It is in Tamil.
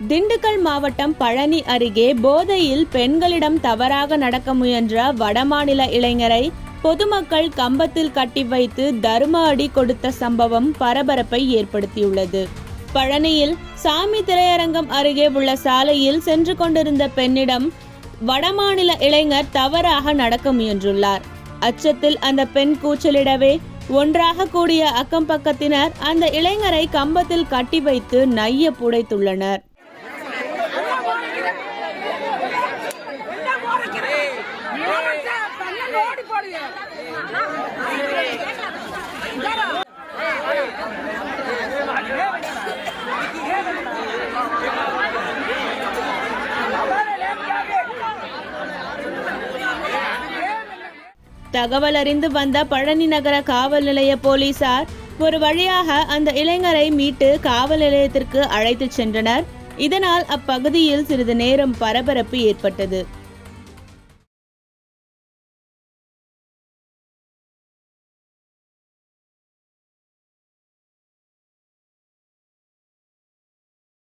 திண்டுக்கல் மாவட்டம் பழனி அருகே போதையில் பெண்களிடம் தவறாக நடக்க முயன்ற வடமாநில இளைஞரை பொதுமக்கள் கம்பத்தில் கட்டி வைத்து தர்ம அடி கொடுத்த சம்பவம் பரபரப்பை ஏற்படுத்தியுள்ளது. பழனியில் சாமி திரையரங்கம் அருகே உள்ள சாலையில் சென்று கொண்டிருந்த பெண்ணிடம் வடமாநில இளைஞர் தவறாக நடக்க முயன்றுள்ளார். அச்சத்தில் அந்த பெண் கூச்சலிடவே ஒன்றாக கூடிய அக்கம் பக்கத்தினர் அந்த இளைஞரை கம்பத்தில் கட்டி வைத்து நைய புடைத்துள்ளனர். தகவல் அறிந்து வந்த பழனி நகர காவல் நிலைய போலீசார் ஒரு வழியாக அந்த இளைஞரை மீட்டு காவல் நிலையத்திற்கு அழைத்து சென்றனர். இதனால் அப்பகுதியில் சிறிது நேரம் பரபரப்பு ஏற்பட்டது.